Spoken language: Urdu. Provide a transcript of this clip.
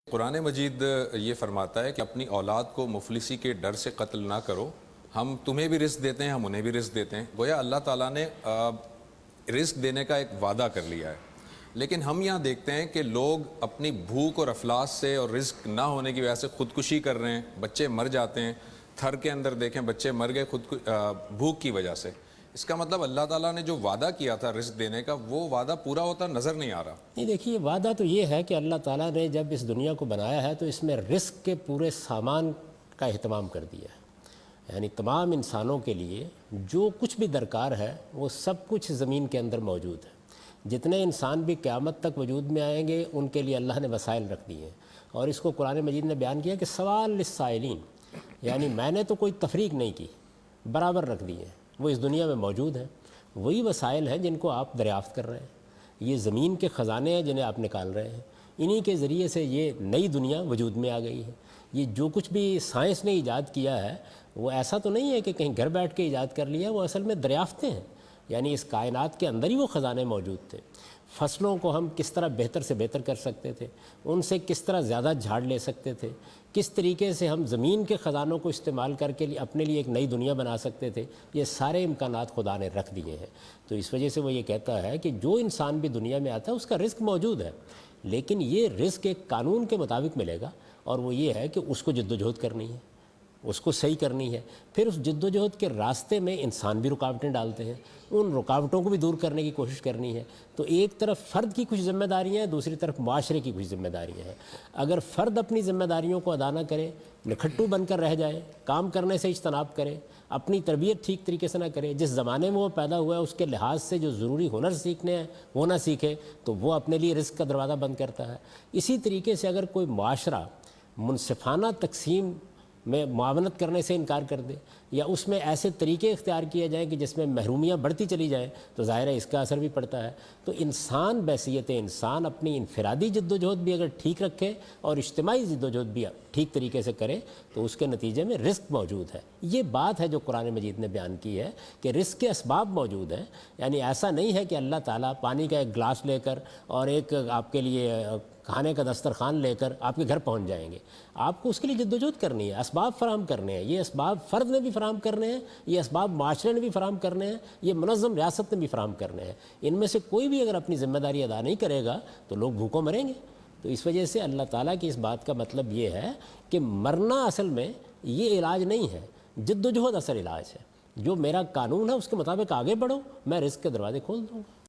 قرآن مجید یہ فرماتا ہے کہ اپنی اولاد کو مفلسی کے ڈر سے قتل نہ کرو، ہم تمہیں بھی رزق دیتے ہیں، ہم انہیں بھی رزق دیتے ہیں۔ گویا اللہ تعالیٰ نے رزق دینے کا ایک وعدہ کر لیا ہے، لیکن ہم یہاں دیکھتے ہیں کہ لوگ اپنی بھوک اور افلاس سے اور رزق نہ ہونے کی وجہ سے خودکشی کر رہے ہیں، بچے مر جاتے ہیں۔ تھر کے اندر دیکھیں بچے مر گئے بھوک کی وجہ سے۔ اس کا مطلب اللہ تعالیٰ نے جو وعدہ کیا تھا رزق دینے کا، وہ وعدہ پورا ہوتا نظر نہیں آ رہا۔ نہیں، دیکھیے وعدہ تو یہ ہے کہ اللہ تعالیٰ نے جب اس دنیا کو بنایا ہے تو اس میں رزق کے پورے سامان کا اہتمام کر دیا ہے، یعنی تمام انسانوں کے لیے جو کچھ بھی درکار ہے وہ سب کچھ زمین کے اندر موجود ہے۔ جتنے انسان بھی قیامت تک وجود میں آئیں گے ان کے لیے اللہ نے وسائل رکھ دیے ہیں، اور اس کو قرآن مجید نے بیان کیا کہ سوال للسائلین، یعنی میں نے تو کوئی تفریق نہیں کی، برابر رکھ دیے ہیں، وہ اس دنیا میں موجود ہیں۔ وہی وسائل ہیں جن کو آپ دریافت کر رہے ہیں، یہ زمین کے خزانے ہیں جنہیں آپ نکال رہے ہیں، انہی کے ذریعے سے یہ نئی دنیا وجود میں آ گئی ہے۔ یہ جو کچھ بھی سائنس نے ایجاد کیا ہے وہ ایسا تو نہیں ہے کہ کہیں گھر بیٹھ کے ایجاد کر لیا، وہ اصل میں دریافتیں ہیں، یعنی اس کائنات کے اندر ہی وہ خزانے موجود تھے۔ فصلوں کو ہم کس طرح بہتر سے بہتر کر سکتے تھے، ان سے کس طرح زیادہ جھاڑ لے سکتے تھے، کس طریقے سے ہم زمین کے خزانوں کو استعمال کر کے اپنے لیے ایک نئی دنیا بنا سکتے تھے، یہ سارے امکانات خدا نے رکھ دیے ہیں۔ تو اس وجہ سے وہ یہ کہتا ہے کہ جو انسان بھی دنیا میں آتا ہے اس کا رزق موجود ہے، لیکن یہ رزق ایک قانون کے مطابق ملے گا، اور وہ یہ ہے کہ اس کو جد و جہد کرنی ہے، اس کو صحیح کرنی ہے۔ پھر اس جد و جہد کے راستے میں انسان بھی رکاوٹیں ڈالتے ہیں، ان رکاوٹوں کو بھی دور کرنے کی کوشش کرنی ہے۔ تو ایک طرف فرد کی کچھ ذمہ داریاں ہیں، دوسری طرف معاشرے کی کچھ ذمہ داریاں ہیں۔ اگر فرد اپنی ذمہ داریوں کو ادا نہ کرے، نکھٹو بن کر رہ جائے، کام کرنے سے اجتناب کرے، اپنی تربیت ٹھیک طریقے سے نہ کرے، جس زمانے میں وہ پیدا ہوا ہے اس کے لحاظ سے جو ضروری ہنر سیکھنے ہیں وہ نہ سیکھے، تو وہ اپنے لیے رزق کا دروازہ بند کرتا ہے۔ اسی طریقے سے اگر کوئی معاشرہ منصفانہ تقسیم میں معاونت کرنے سے انکار کر دے، یا اس میں ایسے طریقے اختیار کیے جائیں کہ جس میں محرومیاں بڑھتی چلی جائیں، تو ظاہر ہے اس کا اثر بھی پڑتا ہے۔ تو انسان بحیثیت انسان اپنی انفرادی جد و جہد بھی اگر ٹھیک رکھے اور اجتماعی جد و جہد بھی ٹھیک طریقے سے کرے تو اس کے نتیجے میں رزق موجود ہے۔ یہ بات ہے جو قرآن مجید نے بیان کی ہے کہ رزق کے اسباب موجود ہیں، یعنی ایسا نہیں ہے کہ اللہ تعالیٰ پانی کا ایک گلاس لے کر اور ایک آپ کے لیے کھانے کا دسترخوان لے کر آپ کے گھر پہنچ جائیں گے۔ آپ کو اس کے لیے جد و جہد کرنی ہے، اسباب فراہم کرنے ہیں۔ یہ اسباب فرد نے بھی فراہم کرنے ہیں، یہ اسباب معاشرے نے بھی فراہم کرنے ہیں، یہ منظم ریاست نے بھی فراہم کرنے ہیں۔ ان میں سے کوئی بھی اگر اپنی ذمہ داری ادا نہیں کرے گا تو لوگ بھوکوں مریں گے۔ تو اس وجہ سے اللہ تعالیٰ کی اس بات کا مطلب یہ ہے کہ مرنا اصل میں یہ علاج نہیں ہے، جد و جہد اصل علاج ہے۔ جو میرا قانون ہے اس کے مطابق آگے بڑھو، میں رزق کے دروازے کھول دوں گا۔